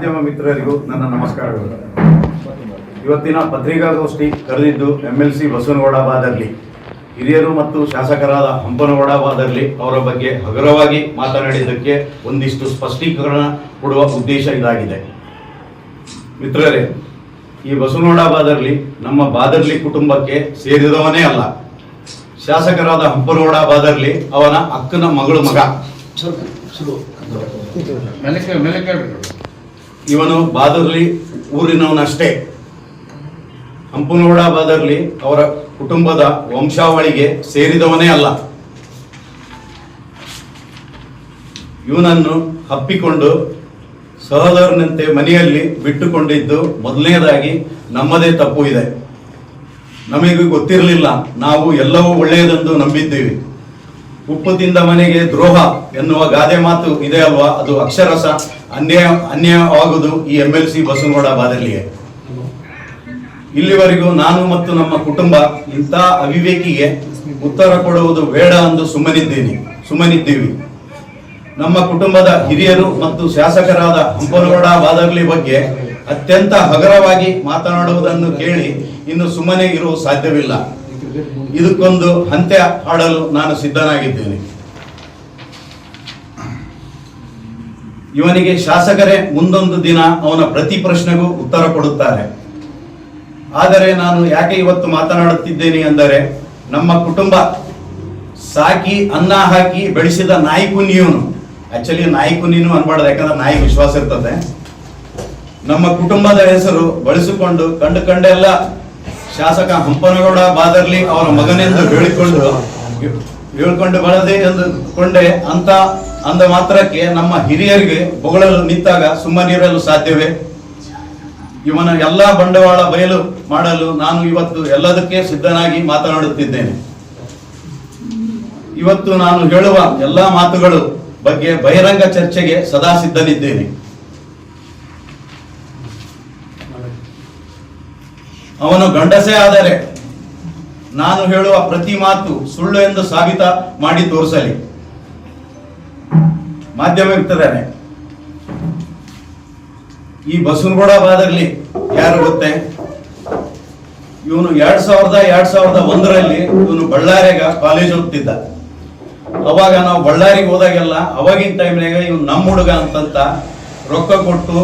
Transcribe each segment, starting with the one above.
ಮಾಧ್ಯಮ ಮಿತ್ರರಿಗೂ ನನ್ನ ನಮಸ್ಕಾರಗಳು. ಇವತ್ತಿನ ಪತ್ರಿಕಾಗೋಷ್ಠಿ ಕರೆದಿದ್ದು MLC ಬಸವನಗೌಡ ಬಾದರ್ಲಿ, ಹಿರಿಯರು ಮತ್ತು ಶಾಸಕರಾದ ಹಂಪನಗೌಡ ಬಾದರ್ಲಿ ಅವರ ಬಗ್ಗೆ ಹಗುರವಾಗಿ ಮಾತನಾಡಿದ್ದಕ್ಕೆ ಒಂದಿಷ್ಟು ಸ್ಪಷ್ಟೀಕರಣ ಕೊಡುವ ಉದ್ದೇಶ ಇದಾಗಿದೆ. ಮಿತ್ರರೇ, ಈ ಬಸವನಗೌಡ ಬಾದರ್ಲಿ ನಮ್ಮ ಬಾದರ್ಲಿ ಕುಟುಂಬಕ್ಕೆ ಸೇರಿದವನೇ ಅಲ್ಲ. ಶಾಸಕರಾದ ಹಂಪನಗೌಡ ಬಾದರ್ಲಿ ಅವನ ಅಕ್ಕನ ಮಗಳು ಮಗ. ಇವನು ಬಾದರ್ಲಿ ಊರಿನವನಷ್ಟೇ. ಹಂಪನಗೌಡ ಬಾದರ್ಲಿ ಅವರ ಕುಟುಂಬದ ವಂಶಾವಳಿಗೆ ಸೇರಿದವನೇ ಅಲ್ಲ. ಇವನನ್ನು ಹಪ್ಪಿಕೊಂಡು ಸಹೋದರನಂತೆ ಮನೆಯಲ್ಲಿ ಬಿಟ್ಟುಕೊಂಡಿದ್ದು ಮೊದಲನೇದಾಗಿ ನಮ್ಮದೇ ತಪ್ಪು ಇದೆ. ನಮಗೆ ಗೊತ್ತಿರಲಿಲ್ಲ, ನಾವು ಎಲ್ಲವೂ ಒಳ್ಳೆಯದೆಂದು ನಂಬಿದ್ದೀವಿ. ಉಪ್ಪು ತಿಂದ ಮನೆಗೆ ದ್ರೋಹ ಎನ್ನುವ ಗಾದೆ ಮಾತು ಇದೆ ಅಲ್ವಾ, ಅದು ಅಕ್ಷರಶ ಅನ್ಯಾಯವಾಗುವುದು ಈ MLC ಬಸವನಗೌಡ ಬಾದರ್ಲಿಗೆ. ಇಲ್ಲಿವರೆಗೂ ನಾನು ಮತ್ತು ನಮ್ಮ ಕುಟುಂಬ ಇಂಥ ಅವಿವೇಕಿಗೆ ಉತ್ತರ ಕೊಡುವುದು ಬೇಡ ಎಂದು ಸುಮ್ಮನಿದ್ದೀವಿ. ನಮ್ಮ ಕುಟುಂಬದ ಹಿರಿಯರು ಮತ್ತು ಶಾಸಕರಾದ ಹಂಪನಗೌಡ ಬಾದರ್ಲಿ ಬಗ್ಗೆ ಅತ್ಯಂತ ಹಗುರವಾಗಿ ಮಾತನಾಡುವುದನ್ನು ಕೇಳಿ ಇನ್ನು ಸುಮ್ಮನೆ ಇರುವ ಸಾಧ್ಯವಿಲ್ಲ. ಇದಕ್ಕೊಂದು ಅಂತ್ಯ ಹಾಡಲು ನಾನು ಸಿದ್ಧನಾಗಿದ್ದೇನೆ. ಇವನಿಗೆ ಶಾಸಕರೇ ಮುಂದೊಂದು ದಿನ ಅವನ ಪ್ರತಿ ಪ್ರಶ್ನೆಗೂ ಉತ್ತರ ಕೊಡುತ್ತಾರೆ. ಆದರೆ ನಾನು ಯಾಕೆ ಇವತ್ತು ಮಾತನಾಡುತ್ತಿದ್ದೇನೆ ಎಂದರೆ, ನಮ್ಮ ಕುಟುಂಬ ಸಾಕಿ ಅನ್ನ ಹಾಕಿ ಬೆಳೆಸಿದ ನಾಯಿ ಕುನ್ನಿಯವನು. ಆಕ್ಚುಲಿ ನಾಯಿ ಕುನ್ನಿನೂ ಅನ್ಬಾರ್ದು, ಯಾಕಂದ್ರೆ ನಾಯಿ ವಿಶ್ವಾಸ ಇರ್ತದೆ. ನಮ್ಮ ಕುಟುಂಬದ ಹೆಸರು ಬಳಸಿಕೊಂಡು ಕಂಡೆಲ್ಲ ಶಾಸಕ ಹಂಪನಗೌಡ ಬಾದರ್ಲಿ ಅವರ ಮಗನೆಂದು ಹೇಳಿಕೊಂಡು ಬಳದೆ ಎಂದುಕೊಂಡೆ ಅಂತ ಅಂದ ಮಾತ್ರಕ್ಕೆ ನಮ್ಮ ಹಿರಿಯರಿಗೆ ಹೊಗಳಲು ನಿಂತಾಗ ಸುಮ್ಮನಿರಲು ಸಾಧ್ಯವೇ? ಇವನ ಎಲ್ಲ ಬಂಡವಾಳ ಬಯಲು ಮಾಡಲು ನಾನು ಇವತ್ತು ಎಲ್ಲದಕ್ಕೆ ಸಿದ್ಧನಾಗಿ ಮಾತನಾಡುತ್ತಿದ್ದೇನೆ. ಇವತ್ತು ನಾನು ಹೇಳುವ ಎಲ್ಲ ಮಾತುಗಳು ಬಗ್ಗೆ ಬಹಿರಂಗ ಚರ್ಚೆಗೆ ಸದಾ ಸಿದ್ಧನಿದ್ದೇನೆ. ಅವನು ಗಂಡಸೇ ಆದರೆ ನಾನು ಹೇಳುವ ಪ್ರತಿ ಮಾತು ಸುಳ್ಳು ಎಂದು ಸಾಬೀತ ಮಾಡಿ ತೋರಿಸಲಿ. ಮಾಧ್ಯಮ ಇರ್ತಾರೆ, ಈ ಬಸವನಗೌಡ ಬಾದರ್ಲಿ ಯಾರು ಗೊತ್ತೇ? ಇವನು 2001ರಲ್ಲಿ ಇವನು ಬಳ್ಳಾರಿಗ ಕಾಲೇಜ್ ಓದ್ತಿದ್ದ. ಅವಾಗ ನಾವು ಬಳ್ಳಾರಿಗೆ ಹೋದಾಗೆಲ್ಲ ಅವಾಗಿನ ಟೈಮ್ನಾಗ ಇವನು ನಮ್ಮ ಹುಡುಗ ಅಂತಂತ ರೊಕ್ಕ ಕೊಟ್ಟು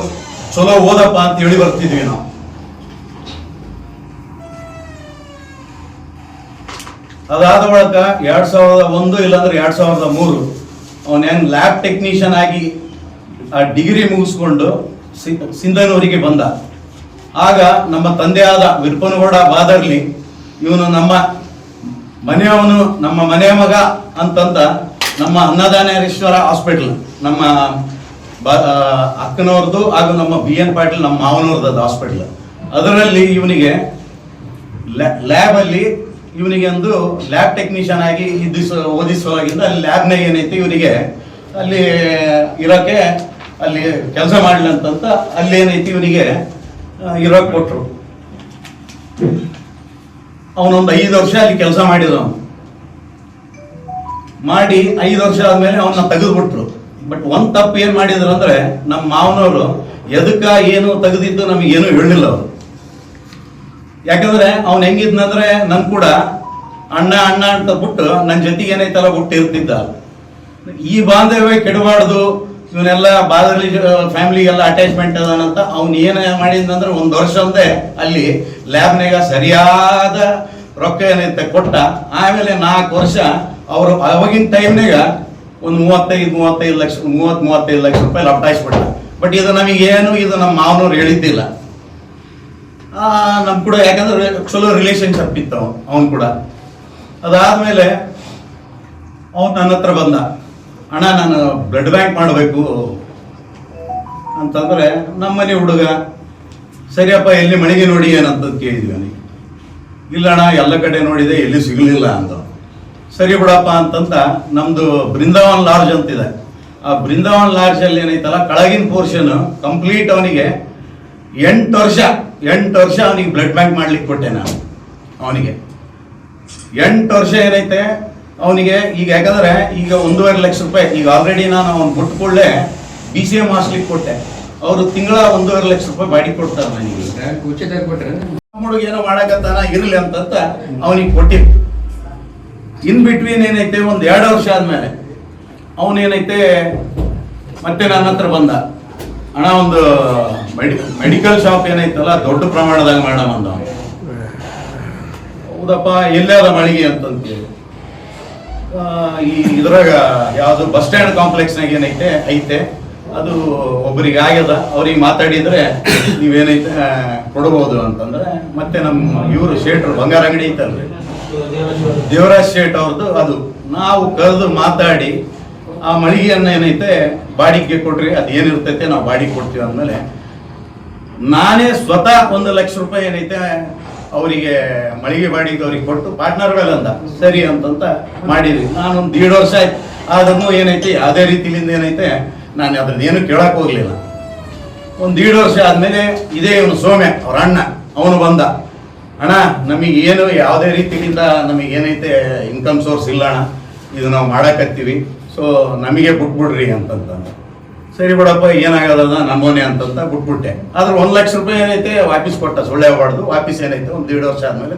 ಚಲೋ ಓದಪ್ಪ ಅಂತ ಹೇಳಿ ಬರ್ತಿದ್ವಿ ನಾವು. ಅದಾದ ಬಳಿಕ 2001 ಇಲ್ಲಾಂದ್ರೆ 2003 ಅವನ ಹೆಂಗ್ ಲ್ಯಾಬ್ ಟೆಕ್ನಿಷಿಯನ್ ಆಗಿ ಆ ಡಿಗ್ರಿ ಮುಗಿಸ್ಕೊಂಡು ಸಿಂಧನೂರಿಗೆ ಬಂದ. ಆಗ ನಮ್ಮ ತಂದೆಯಾದ ವಿರ್ಪನಗೌಡ ಬಾದರ್ಲಿ ಇವನು ನಮ್ಮ ಮನೆಯವನು, ನಮ್ಮ ಮನೆಯ ಮಗ ಅಂತಂತ ನಮ್ಮ ಅನ್ನದಾನೇಶ್ವರ ಹಾಸ್ಪಿಟಲ್, ನಮ್ಮ ಅಕ್ಕನವ್ರದ್ದು ಹಾಗೂ ನಮ್ಮ BN ಪಾಟೀಲ್ ನಮ್ಮ ಮಾವನವ್ರದ್ದು ಹಾಸ್ಪಿಟಲ್, ಅದರಲ್ಲಿ ಇವನಿಗೆ ಲ್ಯಾಬ್ ಅಲ್ಲಿ ಇವನಿಗೆ ಒಂದು ಲ್ಯಾಬ್ ಟೆಕ್ನಿಷಿಯನ್ ಆಗಿ ಓದಿಸುವಾಗಿಂದ ಅಲ್ಲಿ ಲ್ಯಾಬ್ನಾಗ ಏನೈತಿ ಇವನಿಗೆ ಅಲ್ಲಿ ಇರೋಕೆ, ಅಲ್ಲಿ ಕೆಲಸ ಮಾಡಲಿ ಅಂತಂತ ಅಲ್ಲಿ ಏನೈತಿ ಇವನಿಗೆ ಇರೋಕೆ ಕೊಟ್ಟರು. ಅವನೊಂದು 5 ವರ್ಷ ಅಲ್ಲಿ ಕೆಲಸ ಮಾಡಿದವನು. ಮಾಡಿ 5 ವರ್ಷ ಆದ್ಮೇಲೆ ಅವನ್ನ ತೆಗೆದುಬಿಟ್ರು. ಬಟ್ ಒಂದ್ ತಪ್ಪು ಏನ್ ಮಾಡಿದ್ರು ಅಂದ್ರೆ, ನಮ್ಮ ಮಾವನವರು ಎದಕ್ಕ ಏನು ತೆಗೆದಿದ್ದು ನಮಗೇನು ಹೇಳಿಲ್ಲ ಅವರು. ಯಾಕಂದ್ರೆ ಅವ್ನು ಹೆಂಗಿದ್ನಂದ್ರೆ ನನ್ ಕೂಡ ಅಣ್ಣ ಅಂತ ಬಿಟ್ಟು ನನ್ನ ಜೊತೆಗೆ ಏನೈತಲ್ಲ ಬಿಟ್ಟು ಇರ್ತಿದ್ದ. ಈ ಬಾಂಧವ್ಯ ಕೆಡಬಾರ್ದು, ಇವನ್ನೆಲ್ಲ ಬಾದರ್ಲಿ ಫ್ಯಾಮಿಲಿಗೆಲ್ಲ ಅಟ್ಯಾಚ್ಮೆಂಟ್ ಅದಾನಂತ ಅವ್ನು ಏನ ಮಾಡಿದ್ನಂದ್ರೆ 1 ವರ್ಷ ಅಂದೆ ಅಲ್ಲಿ ಲ್ಯಾಬ್ನಾಗ ಸರಿಯಾದ ರೊಕ್ಕ ಏನೈತೆ ಕೊಟ್ಟ. ಆಮೇಲೆ 4 ವರ್ಷ ಅವರು ಅವಾಗಿನ ಟೈಮ್ನಾಗ ಒಂದು 35 ಲಕ್ಷ ರೂಪಾಯಿ ಲಪ್ಟಾಯಿಸ್ಬಿಟ್ಟ. ಬಟ್ ಇದು ನಮಗೇನು, ಇದು ನಮ್ಮ ಮಾವನವ್ರು ಹೇಳಿದ್ದಿಲ್ಲ. ನಮ್ ಕೂಡ ಯಾಕಂದ್ರೆ ಚಲೋ ರಿಲೇಶನ್ಶಿಪ್ ಇತ್ತು ಅವನ್ ಕೂಡ. ಅದಾದ್ಮೇಲೆ ಅವನು ನನ್ನ ಹತ್ರ ಬಂದ, ಅಣ್ಣ ನಾನು ಬ್ಲಡ್ ಬ್ಯಾಂಕ್ ಮಾಡಬೇಕು ಅಂತಂದ್ರೆ, ನಮ್ಮನೆ ಹುಡುಗ ಸರಿಯಪ್ಪ ಎಲ್ಲಿ ಮಳಿಗೆ ನೋಡಿ ಏನಂತ ಕೇಳಿದ್ವಿ ಅವನಿಗೆ. ಇಲ್ಲ ಅಣ್ಣ ಎಲ್ಲ ಕಡೆ ನೋಡಿದೆ ಎಲ್ಲಿ ಸಿಗಲಿಲ್ಲ ಅಂದ. ಸರಿ ಬಿಡಪ್ಪ ಅಂತಂತ ನಮ್ದು ಬೃಂದಾವನ್ ಲಾಡ್ಜ್ ಅಂತಿದೆ. ಆ ಬೃಂದಾವನ್ ಲಾಡ್ಜ್ ಅಲ್ಲಿ ಏನೈತಲ್ಲ ಕೆಳಗಿನ ಪೋರ್ಷನ್ ಕಂಪ್ಲೀಟ್ ಅವನಿಗೆ 8 ವರ್ಷ ಅವನಿಗೆ ಬ್ಲಡ್ ಬ್ಯಾಂಕ್ ಮಾಡ್ಲಿಕ್ಕೆ ಕೊಟ್ಟೆ ನಾನು. ಅವನಿಗೆ 8 ವರ್ಷ ಏನೈತೆ ಅವನಿಗೆ ಈಗ, ಯಾಕಂದ್ರೆ ಈಗ 1.5 ಲಕ್ಷ ರೂಪಾಯಿ ಈಗ ಆಲ್ರೆಡಿ ನಾನು ಅವ್ನು ಬಿಟ್ಟು ಕೂಡಲೇ BCM ಹಾಸ್ಲಿಕ್ಕೆ ಕೊಟ್ಟೆ. ಅವರು ತಿಂಗಳ 1.5 ಲಕ್ಷ ರೂಪಾಯಿ ಬಾಡಿಗೆ ಕೊಡ್ತಾರೆ ನನಗೆ. ಹುಡುಗ ಏನೋ ಮಾಡಕತ್ತಾನ ಇರ್ಲಿ ಅಂತಂತ ಅವನಿಗೆ ಕೊಟ್ಟಿವಿ. ಇನ್ ಬಿಟ್ವೀನ್ ಏನೈತೆ ಒಂದು 2 ವರ್ಷ ಆದ್ಮೇಲೆ ಅವನೇನೈತೆ ಮತ್ತೆ ನನ್ನ ಹತ್ರ ಬಂದ, ಅಣ್ಣ ಒಂದು ಮೆಡಿಕಲ್ ಶಾಪ್ ಏನೈತಲ್ಲ ದೊಡ್ಡ ಪ್ರಮಾಣದಾಗ ಮೇಡಮ್ ಅಂದ. ಹೌದಪ್ಪ, ಎಲ್ಲೇ ಅದ ಮಳಿಗೆ ಅಂತಂತೇಳಿ ಇದ್ರಾಗ ಯಾವುದು ಬಸ್ ಸ್ಟ್ಯಾಂಡ್ ಕಾಂಪ್ಲೆಕ್ಸ್ನಾಗ ಏನೈತೆ ಐತೆ, ಅದು ಒಬ್ಬರಿಗೆ ಆಗ್ಯದ, ಅವ್ರಿಗೆ ಮಾತಾಡಿದ್ರೆ ನೀವೇನೈತೆ ಕೊಡಬಹುದು ಅಂತಂದ್ರೆ, ಮತ್ತೆ ನಮ್ಮ ಇವರು ಶೇಟ್ರು ಬಂಗಾರ ಅಂಗಡಿ ಐತಲ್ರಿ ದೇವರಾಜ್ ಶೇಟ್ ಅವ್ರದ್ದು, ಅದು ನಾವು ಕರೆದು ಮಾತಾಡಿ ಆ ಮಳಿಗೆಯನ್ನ ಏನೈತೆ ಬಾಡಿಗೆ ಕೊಡ್ರಿ, ಅದು ಏನಿರ್ತೈತೆ ನಾವು ಬಾಡಿಗೆ ಕೊಡ್ತೀವಿ ಅಂದಮೇಲೆ ನಾನೇ ಸ್ವತಃ 1 ಲಕ್ಷ ರೂಪಾಯಿ ಏನೈತೆ ಅವರಿಗೆ ಮಳಿಗೆ ಬಾಡಿಗೆ ಅವ್ರಿಗೆ ಕೊಟ್ಟು ಪಾರ್ಟ್ನರ್ಗಳಂದ ಸರಿ ಅಂತಂತ ಮಾಡಿದ್ವಿ. ನಾನೊಂದು 1.5 ವರ್ಷ ಆಯ್ತು, ಆದ್ರೂ ಏನೈತೆ ಯಾವುದೇ ರೀತಿಯಿಂದ ಏನೈತೆ ನಾನು ಅದ್ರದ್ದು ಏನು ಕೇಳಕ್ ಹೋಗ್ಲಿಲ್ಲ. ಒಂದು 1.5 ವರ್ಷ ಆದ್ಮೇಲೆ ಇದೇ ಇವನು ಸೌಮ್ಯ ಅವ್ರ ಅಣ್ಣ ಅವನು ಬಂದ, ಅಣ್ಣ ನಮಗೆ ಏನು ಯಾವುದೇ ರೀತಿಯಿಂದ ನಮಗೆ ಏನೈತೆ ಇನ್ಕಮ್ ಸೋರ್ಸ್ ಇಲ್ಲ ಅಣ್ಣ, ಇದು ನಾವು ಮಾಡಕತ್ತೀವಿ, ಸೊ ನಮಗೆ ಬಿಟ್ಬಿಡ್ರಿ ಅಂತಂತ. ಸರಿ ಬಿಡಪ್ಪ ಏನಾಗದ ನಮ್ಮೋನೆ ಅಂತಂತ ಬಿಟ್ಬಿಟ್ಟೆ. ಆದ್ರೆ 1 ಲಕ್ಷ ರೂಪಾಯಿ ಏನೈತೆ ವಾಪಸ್ ಕೊಟ್ಟ, ಸುಳ್ಳೆ ಹೊಡೆದು ವಾಪಸ್ ಏನೈತೆ ಒಂದು 1.5 ವರ್ಷ ಆದ್ಮೇಲೆ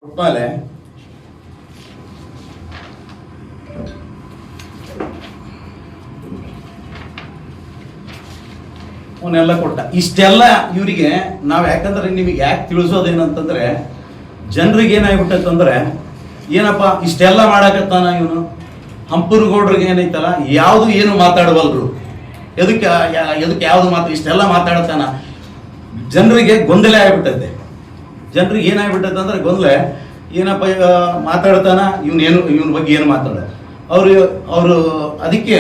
ಕೊಟ್ಟಾಲೆ ಅವನ್ನೆಲ್ಲ ಕೊಟ್ಟ. ಇಷ್ಟೆಲ್ಲ ಇವರಿಗೆ ನಾವು ಯಾಕಂದ್ರೆ ನಿಮಗೆ ಯಾಕೆ ತಿಳಿಸೋದೇನಂತಂದ್ರೆ, ಜನರಿಗೆ ಏನಾಗ್ಬಿಟ್ಟಂದ್ರೆ ಏನಪ್ಪ ಇಷ್ಟೆಲ್ಲ ಮಾಡಕತ್ತಾನ ಇವನು, ಹಂಪನಗೌಡ್ರಿಗೆ ಏನೈತಲ್ಲ ಯಾವುದು ಏನು ಮಾತಾಡವಲ್ರು, ಎದಕ್ಕೆ ಯಾವುದು ಇಷ್ಟೆಲ್ಲ ಮಾತಾಡ್ತಾನ, ಜನರಿಗೆ ಗೊಂದಲ ಆಗ್ಬಿಟ್ಟೈತೆ. ಜನರಿಗೆ ಏನಾಗ್ಬಿಟ್ಟೈತೆ ಅಂದ್ರೆ ಗೊಂದಲ, ಏನಪ್ಪ ಈಗ ಮಾತಾಡ್ತಾನ ಇವನ ಬಗ್ಗೆ ಏನು ಮಾತಾಡ ಅವರು ಅದಕ್ಕೆ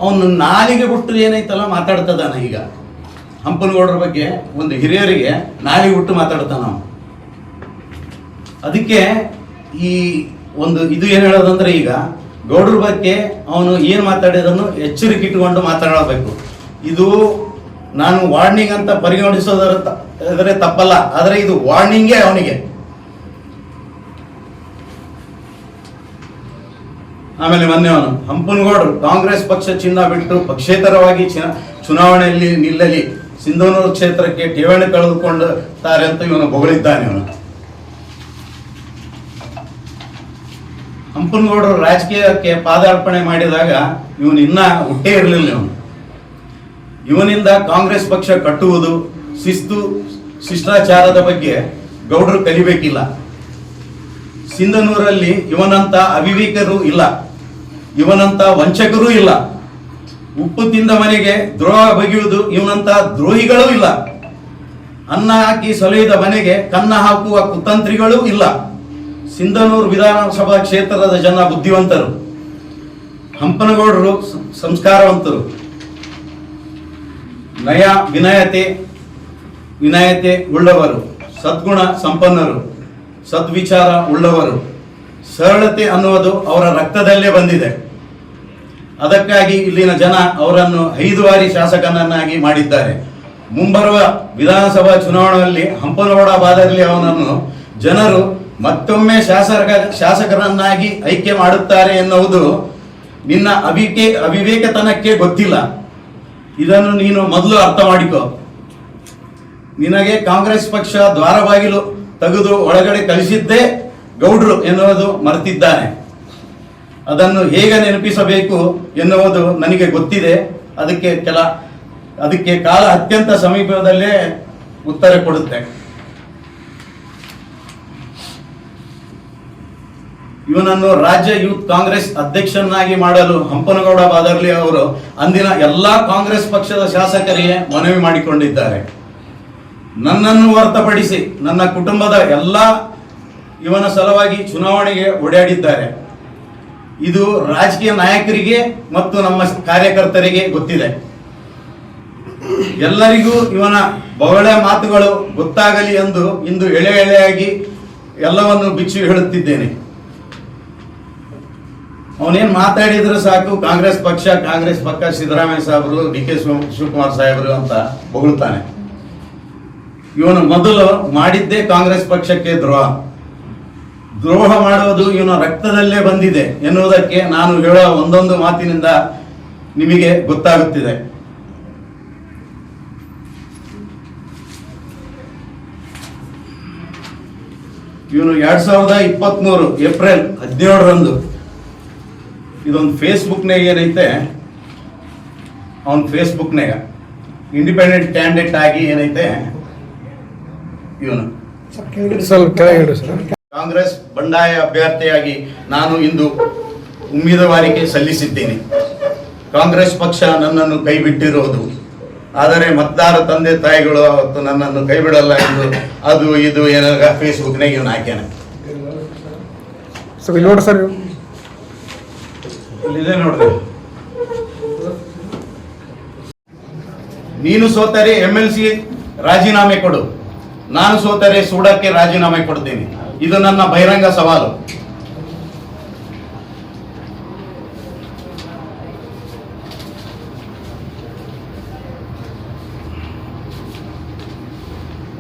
ಅವನು ನಾಲಿಗೆ ಬಿಟ್ಟು ಏನೈತಲ್ಲ ಮಾತಾಡ್ತದಾನ. ಈಗ ಹಂಪನಗೌಡ್ರ ಬಗ್ಗೆ ಒಂದು ಹಿರಿಯರಿಗೆ ನಾಲಿಗೆ ಬಿಟ್ಟು ಮಾತಾಡ್ತಾನ ಅವನು. ಅದಕ್ಕೆ ಈ ಒಂದು ಇದು ಏನು ಹೇಳೋದಂದ್ರೆ, ಈಗ ಗೌಡ್ರ ಬಗ್ಗೆ ಅವನು ಏನು ಮಾತಾಡಿದನ್ನು ಎಚ್ಚರಿಕೆ ಇಟ್ಟುಕೊಂಡು ಮಾತಾಡಬೇಕು. ಇದು ನಾನು ವಾರ್ನಿಂಗ್ ಅಂತ ಪರಿಗಣಿಸೋದ್ರೆ ತಪ್ಪಲ್ಲ, ಆದರೆ ಇದು ವಾರ್ನಿಂಗೇ ಅವನಿಗೆ. ಆಮೇಲೆ ಮೊನ್ನೆ ಅವನು ಹಂಪನಗೌಡರು ಕಾಂಗ್ರೆಸ್ ಪಕ್ಷ ಚಿನ್ನ ಬಿಟ್ಟು ಪಕ್ಷೇತರವಾಗಿ ಚುನಾವಣೆಯಲ್ಲಿ ನಿಲ್ಲಲಿ, ಸಿಂಧನೂರು ಕ್ಷೇತ್ರಕ್ಕೆ ಠೇವಣಿ ಕಳೆದುಕೊಂಡುತ್ತಾರೆ ಅಂತ ಇವನು ಹೊಗಳಿದ್ದಾನೆ. ಇವನು ಹಂಪನಗೌಡರು ರಾಜಕೀಯಕ್ಕೆ ಪಾದಾರ್ಪಣೆ ಮಾಡಿದಾಗ ಇವನು ಇನ್ನ ಹುಟ್ಟೇ ಇರಲಿಲ್ಲ. ಇವನಿಂದ ಕಾಂಗ್ರೆಸ್ ಪಕ್ಷ ಕಟ್ಟುವುದು, ಶಿಷ್ಟಾಚಾರದ ಬಗ್ಗೆ ಗೌಡರು ಕಲಿಬೇಕಿಲ್ಲ. ಸಿಂಧನೂರಲ್ಲಿ ಇವನಂತ ಅವಿವೇಕರು ಇಲ್ಲ, ಇವನಂತ ವಂಚಕರೂ ಇಲ್ಲ. ಉಪ್ಪು ತಿಂದ ಮನೆಗೆ ದ್ರೋಹ ಬಗೆಯುವುದು ಇವನಂತ ದ್ರೋಹಿಗಳೂ ಇಲ್ಲ. ಅನ್ನ ಹಾಕಿ ಸೊಲೆಯದ ಮನೆಗೆ ಕನ್ನ ಹಾಕುವ ಕುತಂತ್ರಿಗಳೂ ಇಲ್ಲ. ಸಿಂಧನೂರು ವಿಧಾನಸಭಾ ಕ್ಷೇತ್ರದ ಜನ ಬುದ್ಧಿವಂತರು, ಹಂಪನಗೌಡರು ಸಂಸ್ಕಾರವಂತರು, ವಿನಯತೆ ಉಳ್ಳವರು, ಸದ್ಗುಣ ಸಂಪನ್ನರು, ಸದ್ವಿಚಾರ ಉಳ್ಳವರು. ಸರಳತೆ ಅನ್ನುವುದು ಅವರ ರಕ್ತದಲ್ಲೇ ಬಂದಿದೆ. ಅದಕ್ಕಾಗಿ ಇಲ್ಲಿನ ಜನ ಅವರನ್ನು 5 ಬಾರಿ ಶಾಸಕನನ್ನಾಗಿ ಮಾಡಿದ್ದಾರೆ. ಮುಂಬರುವ ವಿಧಾನಸಭಾ ಚುನಾವಣೆಯಲ್ಲಿ ಹಂಪನಗೌಡ ಬಾದರ್ಲಿ ಅವನನ್ನು ಜನರು ಮತ್ತೊಮ್ಮೆ ಶಾಸಕರನ್ನಾಗಿ ಆಯ್ಕೆ ಮಾಡುತ್ತಾರೆ ಎನ್ನುವುದು ನಿನ್ನ ಅವಿವೇಕತನಕ್ಕೆ ಗೊತ್ತಿಲ್ಲ. ಇದನ್ನು ನೀನು ಮೊದಲು ಅರ್ಥ ಮಾಡಿಕೊ. ನಿನಗೆ ಕಾಂಗ್ರೆಸ್ ಪಕ್ಷ ದ್ವಾರ ಬಾಗಿಲು ತೆಗೆದು ಒಳಗಡೆ ಕಳಿಸಿದ್ದೇ ಗೌಡ್ರು ಎನ್ನುವುದು ಮರೆತಿದ್ದಾನೆ. ಅದನ್ನು ಹೇಗೆ ನೆನಪಿಸಬೇಕು ಎನ್ನುವುದು ನನಗೆ ಗೊತ್ತಿದೆ. ಅದಕ್ಕೆ ಕಾಲ ಅತ್ಯಂತ ಸಮೀಪದಲ್ಲೇ ಉತ್ತರ ಕೊಡುತ್ತೆ. ಇವನನ್ನು ರಾಜ್ಯ ಯೂತ್ ಕಾಂಗ್ರೆಸ್ ಅಧ್ಯಕ್ಷನಾಗಿ ಮಾಡಲು ಹಂಪನಗೌಡ ಬಾದರ್ಲಿ ಅವರು ಅಂದಿನ ಎಲ್ಲಾ ಕಾಂಗ್ರೆಸ್ ಪಕ್ಷದ ಶಾಸಕರಿಗೆ ಮನವಿ ಮಾಡಿಕೊಂಡಿದ್ದಾರೆ. ನನ್ನನ್ನು ಹೊರತುಪಡಿಸಿ ನನ್ನ ಕುಟುಂಬದ ಎಲ್ಲ ಇವನ ಸಲುವಾಗಿ ಚುನಾವಣೆಗೆ ಓಡಾಡಿದ್ದಾರೆ. ಇದು ರಾಜಕೀಯ ನಾಯಕರಿಗೆ ಮತ್ತು ನಮ್ಮ ಕಾರ್ಯಕರ್ತರಿಗೆ ಗೊತ್ತಿದೆ. ಎಲ್ಲರಿಗೂ ಇವನ ಬೊಗಳೆ ಮಾತುಗಳು ಗೊತ್ತಾಗಲಿ ಎಂದು ಇಂದು ಎಳೆಯಾಗಿ ಎಲ್ಲವನ್ನು ಬಿಚ್ಚಿ ಹೇಳುತ್ತಿದ್ದೇನೆ. ಅವನೇನು ಮಾತಾಡಿದ್ರೆ ಸಾಕು ಕಾಂಗ್ರೆಸ್ ಪಕ್ಷ ಸಿದ್ದರಾಮಯ್ಯ ಸಾಹೇಬರು, ಡಿ.ಕೆ. ಶಿವಕುಮಾರ್ ಸಾಹೇಬರು ಅಂತ ಹೊಗಳ್ತಾನೆ. ಇವನು ಮೊದಲು ಮಾಡಿದ್ದೇ ಕಾಂಗ್ರೆಸ್ ಪಕ್ಷಕ್ಕೆ ದ್ರೋಹ. ದ್ರೋಹ ಮಾಡುವುದು ಇವನ ರಕ್ತದಲ್ಲೇ ಬಂದಿದೆ ಎನ್ನುವುದಕ್ಕೆ ನಾನು ಹೇಳುವ ಒಂದೊಂದು ಮಾತಿನಿಂದ ನಿಮಗೆ ಗೊತ್ತಾಗುತ್ತಿದೆ. ಇವನು 2023 ಏಪ್ರಿಲ್ 17ರಂದು ಇದೊಂದು ಫೇಸ್ಬುಕ್ನಾಗ ಏನೈತೆ, ಅವನ್ ಫೇಸ್ಬುಕ್ನಾಗ ಇಂಡಿಪೆಂಡೆಂಟ್ ಕ್ಯಾಂಡಿಡೇಟ್ ಆಗಿ ಏನೈತೆ ಇವನು ಕಾಂಗ್ರೆಸ್ ಬಂಡಾಯ ಅಭ್ಯರ್ಥಿಯಾಗಿ ನಾನು ಇಂದು ಉಮೇದುವಾರಿಕೆ ಸಲ್ಲಿಸಿದ್ದೇನೆ. ಕಾಂಗ್ರೆಸ್ ಪಕ್ಷ ನನ್ನನ್ನು ಕೈ ಬಿಟ್ಟಿರುವುದು, ಆದರೆ ಮತದಾರ ತಂದೆ ತಾಯಿಗಳು ಅವತ್ತು ನನ್ನನ್ನು ಕೈ ಬಿಡಲ್ಲ ಎಂದು ಅದು ಇದು ಏನಾಗ ಫೇಸ್ಬುಕ್ನಾಗ ಇವನು ಹಾಕ್ಯಾನೆ. ನೋಡಿ ಸರ್, ಇಲ್ಲಿದೆ ನೋಡ್ರಿ. ನೀನು ಸೋತರೆ MLC ರಾಜೀನಾಮೆ ಕೊಡು, ನಾನು ಸೋತರೆ ಸೂಡಕ್ಕೆ ರಾಜೀನಾಮೆ ಕೊಡ್ತೀನಿ. ಇದು ನನ್ನ ಬಹಿರಂಗ ಸವಾಲು.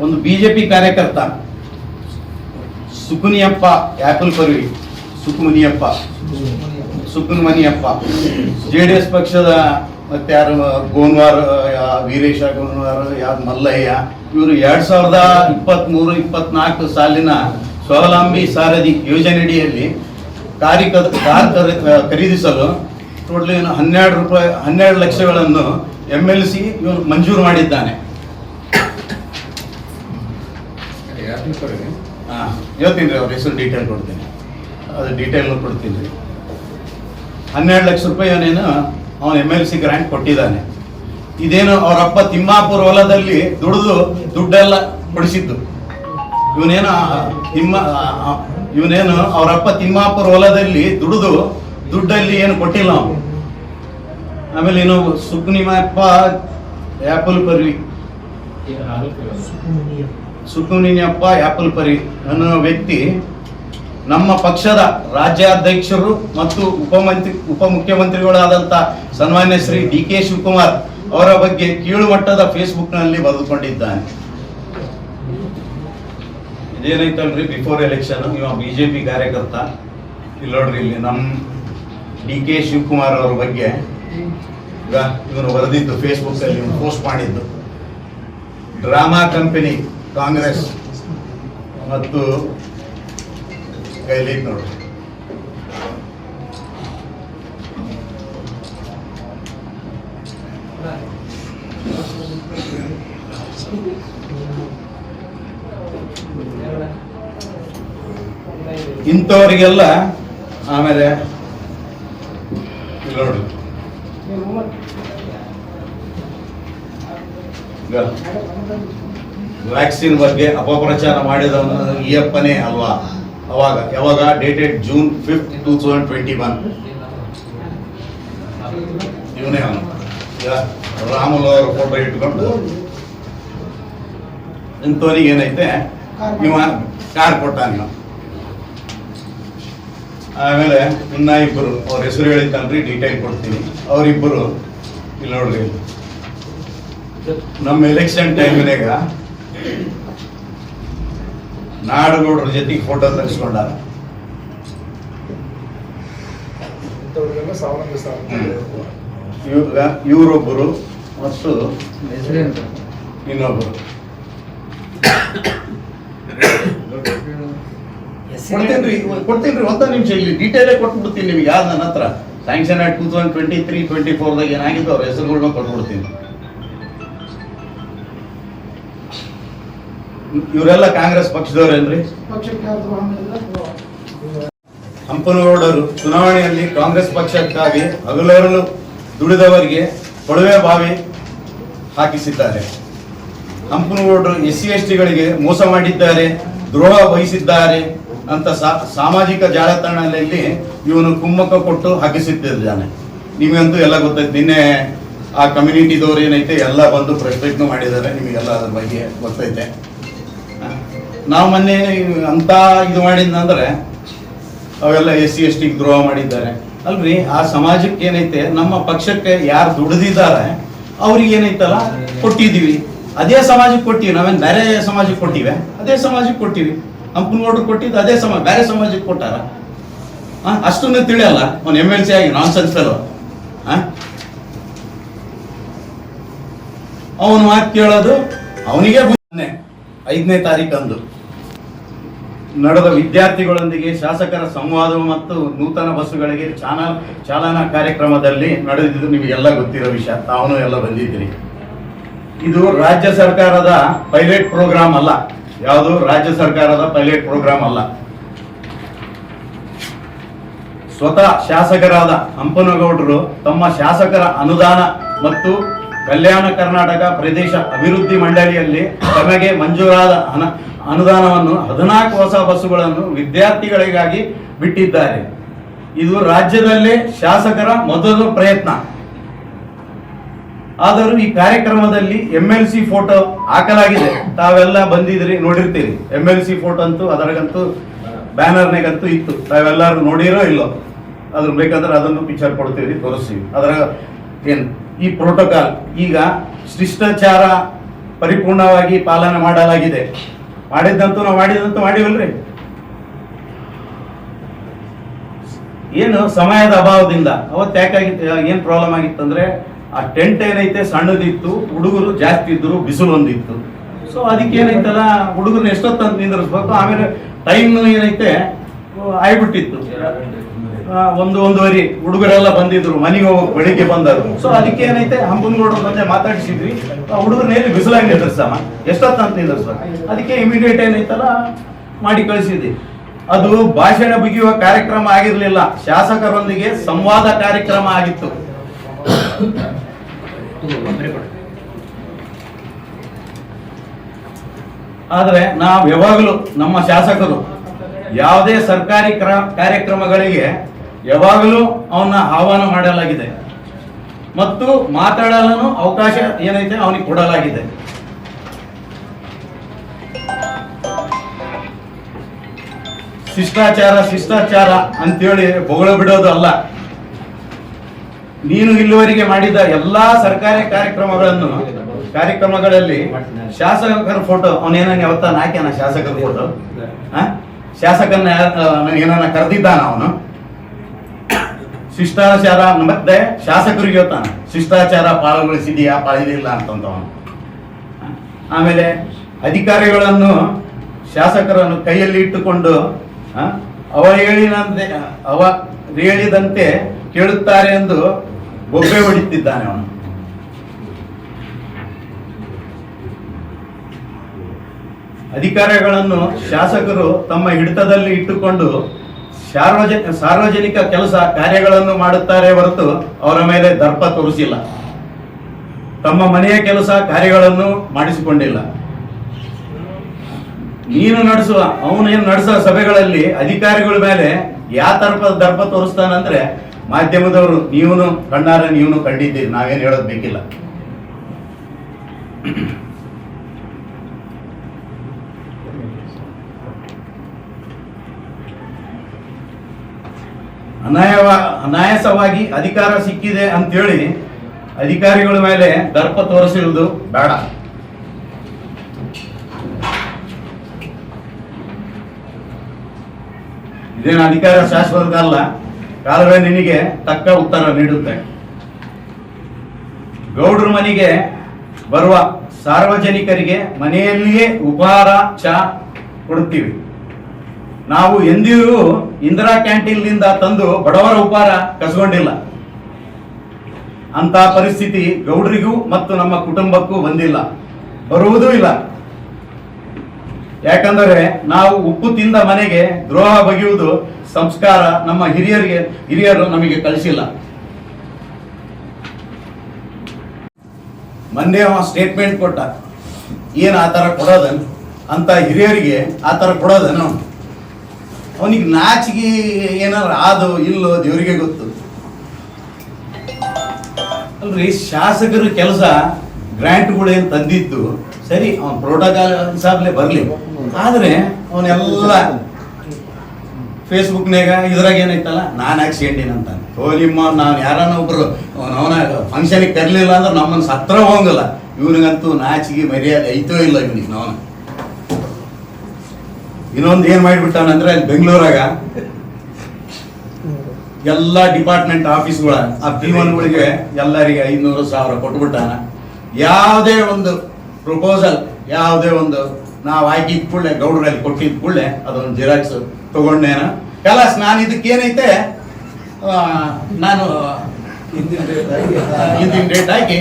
ಒಂದು ಬಿಜೆಪಿ ಕಾರ್ಯಕರ್ತ ಸುಕುನಿಯಪ್ಪ ಆಪಲ್ ಪರ್ವಿ ಸುಕುನ್ಮನಿಯಪ್ಪ JDS ಪಕ್ಷದ ಮತ್ತೆ ಯಾರು ಗೋನ್ವಾರ್, ವೀರೇಶ ಗೋನ್ವಾರ್, ಯಾರು ಮಲ್ಲಯ್ಯ, ಇವರು 2023-24 ಸಾಲಿನ ಸ್ವಾವಲಂಬಿ ಸಾರಥಿ ಯೋಜನೆಯಡಿಯಲ್ಲಿ ಕಾರ್ ಖರೀದಿಸಲು ಟೋಟಲ್ 12 ಲಕ್ಷಗಳನ್ನು MLC ಇವನು ಮಂಜೂರು ಮಾಡಿದ್ದಾನೆ. ಹೇಳ್ತೀನಿ ಅವ್ರ ಹೆಸರು ಡೀಟೇಲ್ ಕೊಡ್ತೀನಿ, ಅದು ಡೀಟೇಲ್ ಕೊಡ್ತೀನಿ. 12 ಲಕ್ಷ ರೂಪಾಯಿ ಅವನೇನು ಅವನು MLC ಗ್ರಾಂಟ್ ಕೊಟ್ಟಿದ್ದಾನೆ. ಇದೇನು ಅವರಪ್ಪ ತಿಮ್ಮಾಪುರ ಹೊಲದಲ್ಲಿ ದುಡ್ಡೆಲ್ಲ ಕೊಡಿಸಿದ್ದು. ಇವನೇನು ಅವರಪ್ಪ ತಿಮ್ಮಾಪುರ ಹೊಲದಲ್ಲಿ ದುಡ್ಡಲ್ಲಿ ಏನು ಕೊಟ್ಟಿಲ್ಲ ಅವನು. ಆಮೇಲೆ ಏನು ಸುಕುನಿಯಪ್ಪ ಆಪಲ್ ಪರಿ ಅನ್ನೋ ವ್ಯಕ್ತಿ ನಮ್ಮ ಪಕ್ಷದ ರಾಜ್ಯಾಧ್ಯಕ್ಷರು ಮತ್ತು ಉಪಮುಖ್ಯಮಂತ್ರಿಗಳಾದಂಥ ಸನ್ಮಾನ್ಯ ಶ್ರೀ DK ಶಿವಕುಮಾರ್ ಅವರ ಬಗ್ಗೆ ಕೀಳು ಮಟ್ಟದ ಫೇಸ್ಬುಕ್ನಲ್ಲಿ ಬರೆದುಕೊಂಡಿದ್ದಾನೆ. ಇದೇನೈತಲ್ರಿ, ಬಿಫೋರ್ ಎಲೆಕ್ಷನ್ ಇವ ಬಿಜೆಪಿ ಕಾರ್ಯಕರ್ತ. ಇಲ್ಲಿ ನೋಡ್ರಿ, ಇಲ್ಲಿ ನಮ್ಮ DK ಶಿವಕುಮಾರ್ ಅವರ ಬಗ್ಗೆ ಇವನು ಬರೆದಿದ್ದು ಫೇಸ್ಬುಕ್ ಅಲ್ಲಿ ಪೋಸ್ಟ್ ಮಾಡಿದ್ದು. ಡ್ರಾಮಾ ಕಂಪನಿ ಕಾಂಗ್ರೆಸ್ ಮತ್ತು ಕೈಲಿ ನೋಡ್ರಿ. ಇಂಥವರಿಗೆಲ್ಲ ಆಮೇಲೆ ನೋಡ್ರಿ, ವ್ಯಾಕ್ಸಿನ್ ಬಗ್ಗೆ ಅಪಪ್ರಚಾರ ಮಾಡಿದವನು ಈ ಅಪ್ಪನೇ ಅಲ್ವಾ? ಯಾವಾಗ ಡೇಟೆಡ್ June 5, 2021 ಇವನೇ ಅವನು. ರಾಮುಲು ಅವರ ಫೋಟೋ ಇಟ್ಕೊಂಡು ಇಂಥವನಿಗೆ ಏನೈತೆ ಇವ ಕಾರ್ ಕೊಟ್ಟಾನ. ಆಮೇಲೆ ಇನ್ನ ಇಬ್ಬರು ಅವ್ರ ಹೆಸರು ಹೇಳಿದ್ದಲ್ರಿ, ಡೀಟೇಲ್ ಕೊಡ್ತೀನಿ. ಅವರಿಬ್ಬರು ಇಲ್ಲಿ ನೋಡ್ರಿ, ನಮ್ಮ ಎಲೆಕ್ಷನ್ ಟೈಮಿನಾಗ ನಾಡಗೌಡರ ಜೊತೆಗೆ ಫೋಟೋ ತೆಗೆಸ್ಕೊಂಡಾರ. ಇವರೊಬ್ಬರು ಮತ್ತು ಇನ್ನೊಬ್ಬರು. ಕೊಡ್ತೀನಿ ಒಂದ ನಿಮಿಷ, ಇಲ್ಲಿ ಡೀಟೇಲೇ ಕೊಟ್ಬಿಡ್ತೀನಿ ನಿಮ್ಗೆ. ಯಾವ್ದು ನನ್ನ ಹತ್ರ ಸ್ಯಾಂಕ್ಷನ್ ಆಗಿ 2023-24 ಏನಾಗಿದ್ದು ಅವ್ರ ಹೆಸರುಗಳನ್ನ ಕೊಟ್ಬಿಡ್ತೀನಿ. ಇವರೆಲ್ಲ ಕಾಂಗ್ರೆಸ್ ಪಕ್ಷದವರೇನ್ರಿ? ಹಂಪನಗೌಡರು ಚುನಾವಣೆಯಲ್ಲಿ ಕಾಂಗ್ರೆಸ್ ಪಕ್ಷಕ್ಕಾಗಿ ಹಗಲರಲು ದುಡಿದವರಿಗೆ ಕೊಳವೆ ಬಾವಿ ಹಾಕಿಸಿದ್ದಾರೆ. ಹಂಪನಗೌಡರು SC/STಗಳಿಗೆ ಮೋಸ ಮಾಡಿದ್ದಾರೆ, ದ್ರೋಹ ವಹಿಸಿದ್ದಾರೆ ಅಂತ ಸಾಮಾಜಿಕ ಜಾಲತಾಣದಲ್ಲಿ ಇವನು ಕುಮ್ಮಕ್ಕ ಕೊಟ್ಟು ಹಾಕಿಸಿದ್ದಾನೆ. ನಿಮಗಂತೂ ಎಲ್ಲ ಗೊತ್ತೈತೆ. ನಿನ್ನೆ ಆ ಕಮ್ಯುನಿಟಿದವ್ರು ಏನೈತೆ ಎಲ್ಲ ಬಂದು ಪ್ರೆಸ್ಪೆಕ್ಟ್ನು ಮಾಡಿದ್ದಾರೆ, ನಿಮಗೆಲ್ಲ ಅದ್ರ ಬಗ್ಗೆ ಗೊತ್ತೈತೆ. ನಾವು ಮೊನ್ನೆ ಅಂತ ಇದು ಮಾಡಿದ್ನಂದ್ರೆ ಅವೆಲ್ಲ SC/STಗೆ ದ್ರೋಹ ಮಾಡಿದ್ದಾರೆ ಅಲ್ರಿ. ಆ ಸಮಾಜಕ್ಕೆ ಏನೈತೆ, ನಮ್ಮ ಪಕ್ಷಕ್ಕೆ ಯಾರು ದುಡಿದಿದ್ದಾರೆ ಅವ್ರಿಗೆ ಏನೈತಲ್ಲ ಕೊಟ್ಟಿದ್ದೀವಿ, ಅದೇ ಸಮಾಜಕ್ಕೆ ಕೊಟ್ಟಿವಿ. ನಾವೇನು ಬೇರೆ ಸಮಾಜಕ್ಕೆ ಕೊಟ್ಟಿವೆ, ಅದೇ ಸಮಾಜಕ್ಕೆ ಕೊಟ್ಟಿವಿ. ಹಂಪನಗೌಡರು ಕೊಟ್ಟಿದ್ದು ಅದೇ ಸಮಾಜ, ಬೇರೆ ಸಮಾಜಕ್ಕೆ ಕೊಟ್ಟಾರ? ಅಷ್ಟನ್ನು ತಿಳಿಯಲ್ಲ ಅವ್ನು MLC ಆಗಿ ನಾನ್ ಸೆನ್ಸ್ ಫೆಲೋ. ಅವನು ಮಾತು ಕೇಳೋದು ಅವನಿಗೆ 5ನೇ ತಾರೀಕಂದು ನಡೆದ ವಿದ್ಯಾರ್ಥಿಗಳೊಂದಿಗೆ ಶಾಸಕರ ಸಂವಾದ ಮತ್ತು ನೂತನ ಬಸ್ಸುಗಳಿಗೆ ಚಾಲನಾ ಕಾರ್ಯಕ್ರಮದಲ್ಲಿ ನಡೆದಿದ್ದು ನಿಮಗೆಲ್ಲ ಗೊತ್ತಿರೋ ವಿಷಯ, ತಾವು ಎಲ್ಲ ಬಂದಿದ್ದೀರಿ. ಇದು ರಾಜ್ಯ ಸರ್ಕಾರದ ಪೈಲಟ್ ಪ್ರೋಗ್ರಾಮ್ ಅಲ್ಲ, ಯಾವುದು ರಾಜ್ಯ ಸರ್ಕಾರದ ಪೈಲಟ್ ಪ್ರೋಗ್ರಾಮ್ ಅಲ್ಲ. ಸ್ವತಃ ಶಾಸಕರಾದ ಹಂಪನಗೌಡರು ತಮ್ಮ ಶಾಸಕರ ಅನುದಾನ ಮತ್ತು ಕಲ್ಯಾಣ ಕರ್ನಾಟಕ ಪ್ರದೇಶ ಅಭಿವೃದ್ಧಿ ಮಂಡಳಿಯಲ್ಲಿ ತಮಗೆ ಮಂಜೂರಾದ ಅನುದಾನವನ್ನು 14 ಹೊಸ ಬಸ್ಸುಗಳನ್ನು ವಿದ್ಯಾರ್ಥಿಗಳಿಗಾಗಿ ಬಿಟ್ಟಿದ್ದಾರೆ. ಇದು ರಾಜ್ಯದಲ್ಲೇ ಶಾಸಕರ ಮೊದಲ ಪ್ರಯತ್ನ. ಆದರೂ ಈ ಕಾರ್ಯಕ್ರಮದಲ್ಲಿ MLC ಫೋಟೋ ಹಾಕಲಾಗಿದೆ. ತಾವೆಲ್ಲ ಬಂದಿದ್ರಿ, ನೋಡಿರ್ತೀರಿ. MLC ಫೋಟೋ ಅಂತೂ ಅದರಗಂತೂ ಬ್ಯಾನರ್ನಾಗಂತೂ ಇತ್ತು, ತಾವೆಲ್ಲರೂ ನೋಡಿರೋ ಇಲ್ಲೋ? ಅದ್ರ ಬೇಕಾದ್ರೆ ಅದನ್ನು ಪಿಕ್ಚರ್ ಕೊಡ್ತೀವಿ, ತೋರಿಸ್ತೀವಿ. ಅದರ ಏನು ಈ ಪ್ರೋಟೋಕಾಲ್ ಈಗ ಶಿಷ್ಟಾಚಾರ ಪರಿಪೂರ್ಣವಾಗಿ ಪಾಲನೆ ಮಾಡಲಾಗಿದೆ. ಮಾಡಿದ್ದಂತೂ ನಾವು ಮಾಡಿವಲ್ರಿ. ಏನು ಸಮಯದ ಅಭಾವದಿಂದ ಅವತ್ತು ಯಾಕಾಗಿತ್ತು, ಏನು ಪ್ರಾಬ್ಲಮ್ ಆಗಿತ್ತಂದ್ರೆ ಆ ಟೆಂಟ್ ಏನೈತೆ ಸಣ್ಣದಿತ್ತು, ಹುಡುಗರು ಜಾಸ್ತಿ ಇದ್ರು, ಬಿಸಿಲು ಒಂದಿತ್ತು. ಸೊ ಅದಕ್ಕೆ ಏನೈತಲ್ಲ, ಹುಡುಗರನ್ನ ಎಷ್ಟೊತ್ತಂತ ನಿಂದಿರಿಸ್ಬೇಕು. ಆಮೇಲೆ ಟೈಮ್ ಏನೈತೆ ಆಗ್ಬಿಟ್ಟಿತ್ತು, 1-1:30 ಹುಡುಗರೆಲ್ಲ ಬಂದಿದ್ರು, ಮನೆಗೆ ಹೋಗಿ ಬೆಳಿಗ್ಗೆ ಬಂದರು. ಸೊ ಅದಕ್ಕೆ ಏನೈತೆ ಹಂಪನಗೌಡರ ಬಂದೆ ಮಾತಾಡಿಸಿದ್ವಿ, ಹುಡುಗರನ್ನ ಎಲ್ಲಿ ಬಿಸಿಲಾಗಿ ನಿಂದಿರ್ಸಮ್ಮ, ಎಷ್ಟೊತ್ತಂತ ನಿಂದಿರ್ಸ್ಬೇಕು. ಅದಕ್ಕೆ ಇಮಿಡಿಯೇಟ್ ಏನೈತಲ್ಲ ಮಾಡಿ ಕಳಿಸಿದ್ವಿ. ಅದು ಭಾಷಣ ಬಿಗಿಯುವ ಕಾರ್ಯಕ್ರಮ ಆಗಿರ್ಲಿಲ್ಲ, ಶಾಸಕರೊಂದಿಗೆ ಸಂವಾದ ಕಾರ್ಯಕ್ರಮ ಆಗಿತ್ತು. ಆದ್ರೆ ನಾವು ಯಾವಾಗಲೂ ನಮ್ಮ ಶಾಸಕರು ಯಾವುದೇ ಸರ್ಕಾರಿ ಕಾರ್ಯಕ್ರಮಗಳಿಗೆ ಯಾವಾಗಲೂ ಅವನ್ನ ಆಹ್ವಾನ ಮಾಡಲಾಗಿದೆ ಮತ್ತು ಮಾತಾಡಲು ಅವಕಾಶ ಏನೈತೆ ಅವನಿಗೆ ಕೊಡಲಾಗಿದೆ. ಶಿಷ್ಟಾಚಾರ ಅಂತೇಳಿ ಹೊಗಳ ಬಿಡೋದು ಅಲ್ಲ. ನೀನು ಇಲ್ಲಿವರೆಗೆ ಮಾಡಿದ ಎಲ್ಲಾ ಸರ್ಕಾರಿ ಕಾರ್ಯಕ್ರಮಗಳಲ್ಲಿ ಶಾಸಕರ ಫೋಟೋ ಅವನೇನ ಯಾವತ್ತ ಹಾಕ್ಯಾನ? ಶಾಸಕರ ಫೋಟೋ ಶಾಸಕನ ಏನನ್ನ ಕರೆದಿದ್ದಾನ ಅವನು? ಶಿಷ್ಟಾಚಾರ ಮತ್ತೆ ಶಾಸಕರಿಗೆ ಹೇಳ್ತಾನ ಶಿಷ್ಟಾಚಾರ ಪಾಲಗೊಳಿಸಿದೀಯಾ, ಪಾಲಿದಿಲ್ಲ ಅಂತಂದವನು. ಆಮೇಲೆ ಅಧಿಕಾರಿಗಳನ್ನು ಶಾಸಕರನ್ನು ಕೈಯಲ್ಲಿ ಇಟ್ಟುಕೊಂಡು ಅವ ಹೇಳಿದಂತೆ ಕೇಳುತ್ತಾರೆ ಎಂದು ಬೊಬ್ಬೆ ಹೊಡಿತಿದ್ದಾನೆ ಅವನು. ಅಧಿಕಾರಿಗಳನ್ನು ಶಾಸಕರು ತಮ್ಮ ಹಿಡಿತದಲ್ಲಿ ಇಟ್ಟುಕೊಂಡು ಸಾರ್ವಜನಿಕ ಕೆಲಸ ಕಾರ್ಯಗಳನ್ನು ಮಾಡುತ್ತಾರೆ ಹೊರತು ಅವರ ಮೇಲೆ ದರ್ಪ ತೋರಿಸಿಲ್ಲ. ತಮ್ಮ ಮನೆಯ ಕೆಲಸ ಕಾರ್ಯಗಳನ್ನು ಮಾಡಿಸಿಕೊಂಡಿಲ್ಲ. ಅವನೇನು ನಡೆಸುವ ಸಭೆಗಳಲ್ಲಿ ಅಧಿಕಾರಿಗಳ ಮೇಲೆ ಯಾವ ದರ್ಪ ತೋರಿಸ್ತಾನಂದ್ರೆ, ಮಾಧ್ಯಮದವರು ನೀವನು ಕಣ್ಣಾರೆ ನೀವನು ಕಂಡಿದ್ದೀರಿ, ನಾವೇನು ಹೇಳೋದು ಬೇಕಿಲ್ಲ. ಅನಾಯಾಸವಾಗಿ ಅಧಿಕಾರ ಸಿಕ್ಕಿದೆ ಅಂತೇಳಿ ಅಧಿಕಾರಿಗಳ ಮೇಲೆ ದರ್ಪ ತೋರಿಸಿರುವುದು ಬೇಡ. ಇದೇನು ಅಧಿಕಾರ ಶಾಶ್ವತ ಅಲ್ಲ, ಕಾಲವೇ ನಿನಗೆ ತಕ್ಕ ಉತ್ತರ ನೀಡುತ್ತೆ. ಗೌಡ್ರ ಮನೆಗೆ ಬರುವ ಸಾರ್ವಜನಿಕರಿಗೆ ಮನೆಯಲ್ಲಿಯೇ ಉಪಹಾರ ಚಾ ಕೊಡುತ್ತೀವಿ. ನಾವು ಎಂದಿಗೂ ಇಂದಿರಾ ಕ್ಯಾಂಟೀನ್ನಿಂದ ತಂದು ಬಡವರ ಉಪಹಾರ ಕಸ್ಕೊಂಡಿಲ್ಲ. ಅಂತ ಪರಿಸ್ಥಿತಿ ಗೌಡ್ರಿಗೂ ಮತ್ತು ನಮ್ಮ ಕುಟುಂಬಕ್ಕೂ ಬಂದಿಲ್ಲ, ಬರುವುದೂ ಇಲ್ಲ. ಯಾಕಂದರೆ ನಾವು ಉಪ್ಪು ತಿಂದ ಮನೆಗೆ ದ್ರೋಹ ಬಗೆಯುವುದು ಸಂಸ್ಕಾರ ನಮ್ಮ ಹಿರಿಯರು ನಮಗೆ ಕಲಿಸಿಲ್ಲ. ಮೊನ್ನೆ ಸ್ಟೇಟ್ಮೆಂಟ್ ಕೊಟ್ಟ, ಏನು ಆ ಥರ ಕೊಡೋದನ್ ಅಂತ ಹಿರಿಯರಿಗೆ ಆ ಥರ ಕೊಡೋದನು? ಅವನಿಗೆ ನಾಚಿಗೆ ಏನಾರು ಆದೋ ಇಲ್ಲೋ ದೇವರಿಗೆ ಗೊತ್ತು ಅಲ್ರಿ. ಶಾಸಕರ ಕೆಲಸ ಗ್ರಾಂಟ್ಗಳೇನು ತಂದಿದ್ದು ಸರಿ, ಅವನ ಪ್ರೋಟೋಕಾಲ್ ಹಿಸಾಬ್ಲೆ ಬರಲಿ. ಆದರೆ ಅವನೆಲ್ಲ ಫೇಸ್ಬುಕ್ನಾಗ ಇದ್ರಾಗ ಏನೈತಲ್ಲ, ನಾನು ಹಾಕ್ಸ್ಕೊಂಡಿನ ಅಂತ ನಿಮ್ಮ ನಾನು ಯಾರನ್ನ ಒಬ್ರು ಅವನ ಫಂಕ್ಷನಿಗೆ ಕರ್ಲಿಲ್ಲ ಅಂದ್ರೆ ನಮ್ಮನ್ನು ಸತ್ರ ಹೋಗಲ್ಲ. ಇವನಿಗಂತೂ ನಾಚಿಗೆ ಮರ್ಯಾದೆ ಐತೋ ಇಲ್ಲ ಇವನಿಗೆ. ಇನ್ನೊಂದು ಏನ್ ಮಾಡಿಬಿಟ್ಟಾನಂದ್ರೆ ಅಲ್ಲಿ ಬೆಂಗಳೂರಾಗ ಎಲ್ಲಾ ಡಿಪಾರ್ಟ್ಮೆಂಟ್ ಆಫೀಸ್ಗಳ ಆ P1ಗಳಿಗೆ ಎಲ್ಲರಿಗೆ 500,000 ಕೊಟ್ಬಿಟ್ಟಾನ. ಯಾವುದೇ ಒಂದು ಪ್ರಪೋಸಲ್, ಯಾವುದೇ ಒಂದು ನಾವು ಹಾಕಿದ ಕೂಡಲೇ ಗೌಡ್ರಲ್ಲಿ ಕೊಟ್ಟಿದ ಕೂಡಲೇ ಅದೊಂದು ಜಿರಾಕ್ಸ್ ತಗೊಂಡೇನ ಕಲಾಸ್. ನಾನು ಇದಕ್ಕೇನೈತೆ ನಾನು ಹಿಂದಿನ ಡೇಟ್ ಹಾಕಿ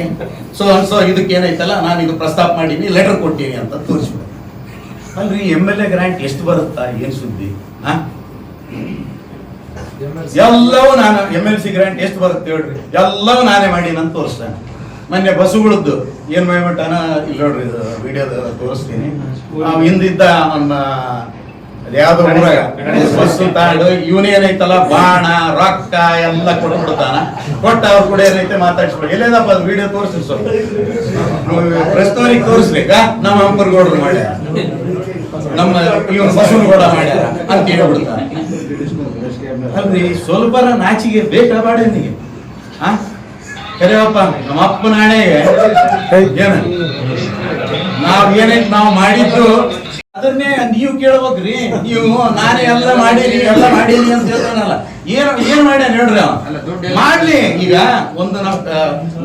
ಸೊ ಇದಕ್ಕೇನೈತಲ್ಲ ನಾನು ಇದು ಪ್ರಸ್ತಾಪ ಮಾಡೀನಿ, ಲೆಟರ್ ಕೊಟ್ಟೀನಿ ಅಂತ ತೋರಿಸ್ಬಿಡು. ಅಲ್ರಿ MLA ಗ್ರಾಂಟ್ ಎಷ್ಟು ಬರುತ್ತಾ, ಏನ್ ಸುದ್ದಿ? ಎಲ್ಲವೂ ನಾನು MLC ಗ್ರಾಂಟ್ ಎಷ್ಟು ಬರುತ್ತೆ ಹೇಳ್ರಿ, ಎಲ್ಲವೂ ನಾನೇ ಮಾಡೀನಿ ಅಂತ ತೋರಿಸ್ತಾನೆ. ಮೊನ್ನೆ ಬಸ್ಸುಗಳದ್ದು ಏನ್ ಮಾಡ್ಬಿಟ್ಟಾನ ಇಲ್ಲಿ ನೋಡ್ರಿ, ವಿಡಿಯೋದ ತೋರಿಸ್ತೀನಿ. ಹಿಂದಿದ್ದ ಅವನ್ನ ಯಾವ್ದೋ ಊರಾಗ ಬಸ್ಸು ತಾಂಡು ಯೂನಿಯನ್ ಐತಲ್ಲ ಬಾಣ ರೊಕ್ಕ ಎಲ್ಲ ಕೊಟ್ಬಿಡ್ತಾನ. ಕೊಟ್ಟ ಅವ್ರ ಕೂಡ ಏನೈತೆ ಮಾತಾಡ್ಸ್ಬೇಕು. ಎಲ್ಲೇದಪ್ಪ ಅದು ವಿಡಿಯೋ ತೋರಿಸ್ರಿ, ಸ್ವಲ್ಪ ಪ್ರಶ್ನವರಿಗೆ ತೋರಿಸ್ರಿ. ನಮ್ಮ ಅಂಬರ್ಗೌಡರು ಮಾಡ್ಯಾರ, ನಮ್ಮ ಇವನು ಬಸವನಗೌಡ ಮಾಡ್ಯಾರ ಅಂತ ಹೇಳ್ಬಿಡ್ತಾನೆ. ಅಲ್ರಿ ಸ್ವಲ್ಪರ ನಾಚಿಗೆ ಬೇಕಾ ಬಾಡ ನಿನಗೆ? ಕರೆಯಪ್ಪ ನಮ್ಮ ಅಪ್ಪನ ಹಣೆಗೆ ಏನ ಏನೈತೆ ನಾವು ಮಾಡಿದ್ದು ಅದನ್ನೇ ನೀವು ಕೇಳ್ಬೇಕ್ರಿ. ನೀವು ನಾನೇ ಎಲ್ಲ ಮಾಡೀನಿ ಅಂತ ಹೇಳ್ತಾನಲ್ಲ, ಏನ್ ಮಾಡ್ಯಾನ ಹೇಳ್ರಿ ಅವ. ಮಾಡ್ಲಿ, ಈಗ ಒಂದು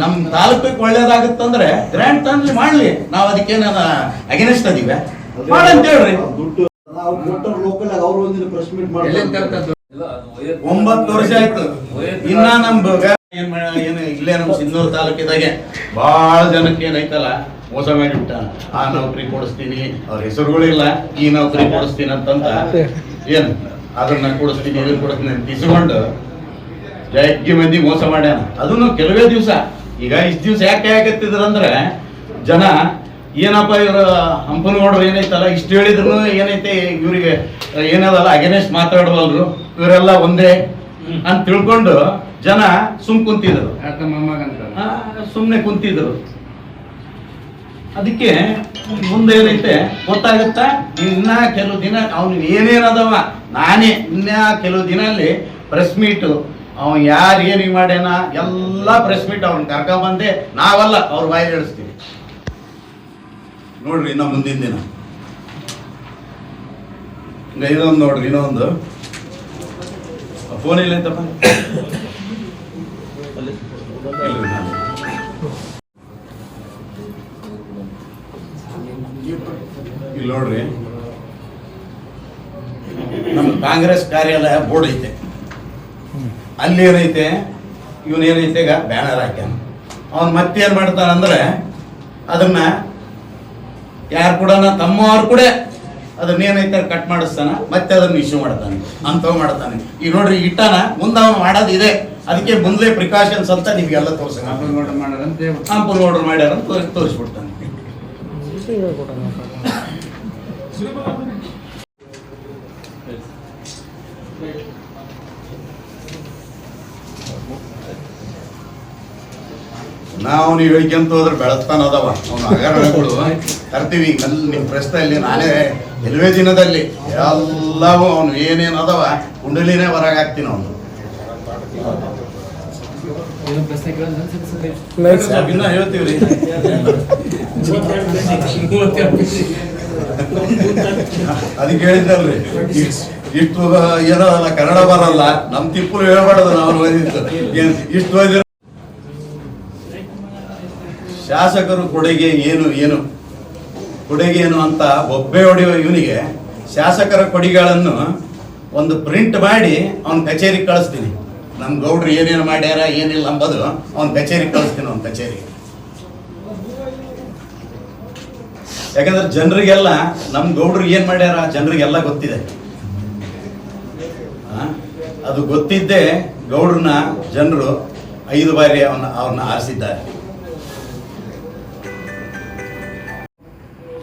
ನಮ್ ತಾಲೂಕಿಗೆ ಒಳ್ಳೇದಾಗುತ್ತಂದ್ರೆ ಗ್ರಾಂಟ್ ತಂದ್ಲಿ ಮಾಡ್ಲಿ, ನಾವ್ ಅದಕ್ಕೇನ ಅಗೇನೆಸ್ಟ್ ಅದೀವಿ ಮಾಡಂತ ಹೇಳ್ರಿ. 9 ವರ್ಷ ಆಯ್ತು. ಇನ್ನ ಏನು ಇಲ್ಲೇ ನಮ್ ಸಿಂಧೂರು ತಾಲೂಕಿದಾಗೆ ಬಹಳ ಜನಕ್ಕೆ ಏನೈತಲ್ಲ ಮೋಸ ಮಾಡಿಬಿಟ್ಟ. ಆ ನೌಕರಿ ಕೊಡಿಸ್ತೀನಿ, ಅವ್ರ ಹೆಸರುಗಳಿಲ್ಲ, ಈ ನೌಕರಿ ಕೊಡಿಸ್ತೀನಿ ಅಂತಂತ ಏನ್ ಅದನ್ನ ಕೊಡಿಸ್ತೀನಿ ಇದನ್ನ ಕೊಡಿಸ್ತೀನಿ ಅಂತ ಇಸ್ಕೊಂಡು ಜಗ್ಗಿ ಮಂದಿ ಮೋಸ ಮಾಡ್ಯಾನ. ಅದನ್ನು ಕೆಲವೇ ದಿವಸ. ಈಗ ಇಷ್ಟು ದಿವಸ ಯಾಕೆ ಆಗತ್ತಿದ್ರಂದ್ರೆ ಜನ ಏನಪ್ಪ ಇವ್ರ ಹಂಪನಗೌಡರು ಏನೈತಲ್ಲ ಇಷ್ಟು ಹೇಳಿದ್ರು ಏನೈತೆ ಇವ್ರಿಗೆ ಏನದಲ್ಲ ಅಗೇನೆಸ್ಟ್ ಮಾತಾಡವಲ್ರು, ಇವರೆಲ್ಲ ಒಂದೇ ಅಂತ ತಿಳ್ಕೊಂಡು ಜನ ಕುಂತಿದ್ರು, ಸುಮ್ನೆ ಕುಂತಿದ್ರು. ಅದಕ್ಕೆ ಮುಂದೆ ಏನೈತೆ ಗೊತ್ತಾಗುತ್ತಾ, ಇನ್ನ ಕೆಲವು ದಿನ ಅವ್ನು ಏನೇನದವ ನಾನೇ ಇನ್ನ ಕೆಲವು ದಿನ ಅಲ್ಲಿ ಪ್ರೆಸ್ ಮೀಟ್ ಅವನ್ ಯಾರು ಏನಿಗೆ ಮಾಡ್ಯಾನ ಎಲ್ಲ ಪ್ರೆಸ್ ಮೀಟ್ ಅವ್ನ ಕರ್ಕೊಂಬಂದೆ, ನಾವಲ್ಲ ಅವ್ರ ಬಾಯಿ ಹೇಳಿಸ್ತೀವಿ ನೋಡ್ರಿ. ಇನ್ನ ಮುಂದಿನ ದಿನ ಇದೊಂದು ನೋಡ್ರಿ, ಇನ್ನೊಂದು ಫೋನ್ ಇಲ್ಲ ಅಂತಪ್ಪ ಇಲ್ಲಿ ನೋಡ್ರಿ, ನಮ್ಮ ಕಾಂಗ್ರೆಸ್ ಕಾರ್ಯಾಲಯ ಬೋರ್ಡ್ ಐತೆ, ಅಲ್ಲಿ ಏನೈತೆ ಇವನೇನೈತೆ ಈಗ ಬ್ಯಾನರ್ ಹಾಕ್ಯಾನ. ಅವನ್ ಮತ್ತೇನ್ ಮಾಡ್ತಾನಂದ್ರೆ ಅದನ್ನ ಯಾರು ಕೂಡ ತಮ್ಮವ್ರು ಕೂಡ ಅದನ್ನೇನೈತೆ ಕಟ್ ಮಾಡಿಸ್ತಾನ, ಮತ್ತೆ ಅದನ್ನ ಇಶ್ಯೂ ಮಾಡ್ತಾನೆ, ಅಂತವ್ ಮಾಡ್ತಾನೆ. ಈಗ ನೋಡ್ರಿ ಇಟ್ಟಾನ ಮುಂದೆ ಅವನು ಮಾಡೋದಿದೆ, ಅದಕ್ಕೆ ಮುಂದೆ ಪ್ರಿಕಾಷನ್ಸ್ ಅಂತ ನಿಮ್ಗೆಲ್ಲ ತೋರ್ಸ ಆರ್ಡರ್ ಮಾಡ್ಯಾರ ಅಂತ ತೋರಿಸ್ಬಿಡ್ತಾನೆ. ನಾವು ನೀವು ಹೇಳ್ಕೊಂತ ಹೋದ್ರೆ ಬೆಳಸ್ತಾನ ಅದಾವ ಅವನು ಹಗರಣಗಳು ತರ್ತೀವಿ. ನಲ್ಲಿ ನಿಮ್ಮ ಪ್ರಶ್ನೆಯಲ್ಲಿ ನಾನೇ ಕೆಲವೇ ದಿನದಲ್ಲಿ ಎಲ್ಲವೂ ಅವನು ಏನೇನು ಅದಾವ ಕುಂಡಲಿನೇ ಹೊರಗೆ ಹಾಕ್ತೀನಿ. ಅವನು ಹೇಳ್ತೀವ್ರಿ, ಅದಕ್ಕೆ ಹೇಳಿದ್ದಲ್ರಿ ಇಷ್ಟು ಏನೋ ಅಲ್ಲ ಕನ್ನಡ ಬರಲ್ಲ, ನಮ್ ತಿಪ್ಪಲು ಹೇಳ್ಬಾರ್ದು ನಾವು ಓದಿದ್ದು ಇಷ್ಟು ಓದಿರ. ಶಾಸಕರು ಕೊಡುಗೆ ಏನು ಅಂತ ಒಬ್ಬೆ ಹೊಡೆಯುವ ಇವನಿಗೆ ಶಾಸಕರ ಕೊಡುಗೆಗಳನ್ನು ಒಂದು ಪ್ರಿಂಟ್ ಮಾಡಿ ಅವನ ಕಚೇರಿಗೆ ಕಳಿಸ್ತೀನಿ. ನಮ್ಮ ಗೌಡ್ರು ಏನೇನು ಮಾಡ್ಯಾರ ಏನಿಲ್ಲ ಅಂಬೋದು ಅವನ ಕಚೇರಿಗೆ ಕಳಿಸ್ತೀನಿ, ಅವನ ಕಚೇರಿಗೆ. ಯಾಕಂದ್ರೆ ಜನರಿಗೆಲ್ಲ ನಮ್ಮ ಗೌಡ್ರು ಏನ್ ಮಾಡ್ಯಾರ ಜನರಿಗೆಲ್ಲ ಗೊತ್ತಿದೆ. ಅದು ಗೊತ್ತಿದ್ದೇ ಗೌಡ್ರನ್ನ ಜನರು 5 ಬಾರಿ ಅವ್ರನ್ನ ಆರಿಸಿದ್ದಾರೆ.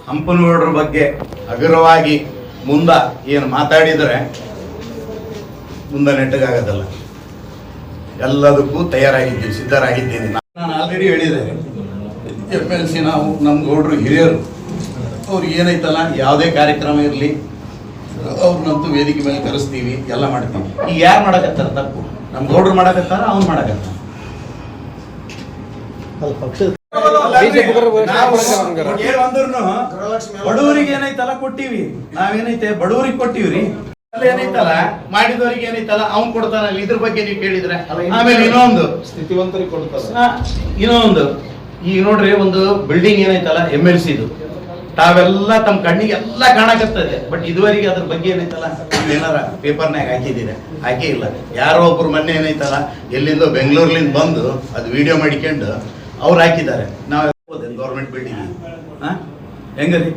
ಹಂಪನಗೌಡರ ಬಗ್ಗೆ ಹಗುರವಾಗಿ ಏನು ಮಾತಾಡಿದರೆ ಮುಂದೆ ನೆಟ್ಟಗಾಗೋದಲ್ಲ. ಎಲ್ಲದಕ್ಕೂ ತಯಾರಾಗಿದ್ದೀವಿ, ಸಿದ್ಧರಾಗಿದ್ದೀನಿ. ನಾನು ಆಲ್ರೆಡಿ ಹೇಳಿದ್ದೇನೆ, FLC ನಾವು ನಮ್ಮ ಗೌಡ್ರು ಹಿರಿಯರು, ಅವ್ರಿಗೆ ಏನೈತಲ್ಲ ಯಾವುದೇ ಕಾರ್ಯಕ್ರಮ ಇರಲಿ ಅವ್ರನ್ನಂತೂ ವೇದಿಕೆ ಮೇಲೆ ಕರೆಸ್ತೀವಿ, ಎಲ್ಲ ಮಾಡ್ತೀವಿ. ಈಗ ಯಾರು ಮಾಡಕತ್ತಾರ ತಪ್ಪು? ನಮ್ಮ ಗೌಡ್ರು ಮಾಡಕತ್ತಾರ, ಅವ್ನು ಮಾಡಕತ್ತಾರ. ಬಡವರಿಗೆ ಏನೈತಲ್ಲ ಕೊಟ್ಟಿವಿ, ನಾವೇನೈತೆ ಬಡವರಿಗೆ ಕೊಟ್ಟಿವ್ರಿ. ಏನೈತಲ್ಲ ಮಾಡಿದವರಿಗೆ ಏನೈತಲ್ಲ ಅವ್ನ್ ಕೊಡ್ತಾನಲ್ಲ, ಇದ್ರ ಬಗ್ಗೆ ನೀವು ಕೇಳಿದ್ರೆ. ಆಮೇಲೆ ಇನ್ನೊಂದು ಸ್ಥಿತಿವಂತರಿಗೆ ಕೊಡ್ತಾರೆ. ಇನ್ನೊಂದು ಈಗ ನೋಡ್ರಿ, ಒಂದು ಬಿಲ್ಡಿಂಗ್ ಏನೈತಲ್ಲ MLC ಇದು, ತಾವೆಲ್ಲ ತಮ್ಮ ಕಣ್ಣಿಗೆ ಎಲ್ಲ ಕಾಣಕತ್ತದೆ. ಬಟ್ ಇದುವರೆಗೆ ಅದ್ರ ಬಗ್ಗೆ ಏನೈತಲ್ಲ ಏನಾರ ಪೇಪರ್ನಾಗ ಹಾಕಿದ್ದೀರ? ಹಾಕೇ ಇಲ್ಲ. ಯಾರೋ ಒಬ್ರು ಮೊನ್ನೆ ಏನೈತಲ್ಲ ಎಲ್ಲಿಂದೋ ಬೆಂಗಳೂರ್ಲಿಂದ ಬಂದು ಅದು ವಿಡಿಯೋ ಮಾಡಿಕೊಂಡು ಅವ್ರು ಹಾಕಿದ್ದಾರೆ. ನಾವು ಗೌರ್ಮೆಂಟ್ ಬಿಲ್ಡಿಂಗ್ ಹೆಂಗರಿ?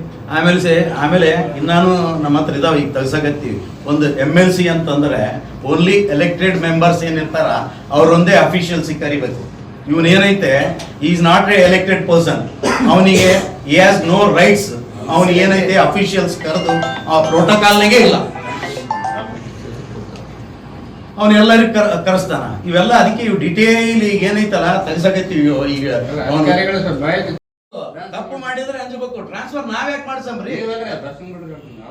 ಆಮೇಲೆ ಇನ್ನಾನು ನಮ್ಮ ಹತ್ರ ಇದಾವೆ, ಈಗ ತೆಗ್ಸಕತ್ತೀವಿ. ಒಂದು MLC ಅಂತಂದ್ರೆ ಓನ್ಲಿ ಎಲೆಕ್ಟೆಡ್ ಮೆಂಬರ್ಸ್ ಏನಿರ್ತಾರ ಅವ್ರೊಂದೇ ಅಫಿಷಿಯಲ್ಸಿ ಕರಿಬೇಕು. ಇವನ್ ಏನೈತೆ, is not A elected person, ಅವನಿಗೆ he has no rights. ಅವನಿಗೆ ಏನೈತೆ ಅಫಿಷಿಯಲ್ಸ್ ಕರೆದು ಆ ಪ್ರೋಟೋಕಾಲ್ನಾಗೆ ಇಲ್ಲ, ಅವನೆಲ್ಲರಿಗೂ ಕರೆಸ್ತಾನ. ಇವೆಲ್ಲ ಅದಕ್ಕೆ ಇವು ಡಿಟೇಲ್ ಈಗ ಏನೈತಲ್ಲ ತೆಗ್ಸಕತ್ತೀವಿ. ಈಗ ತಪ್ಪು ಮಾಡಿದ್ರೆ ಅಂಜಬೇಕು, ಟ್ರಾನ್ಸ್ಫರ್ ನಾವ್ಯಾಕೆ ಮಾಡ್ಸಮ್ರಿ?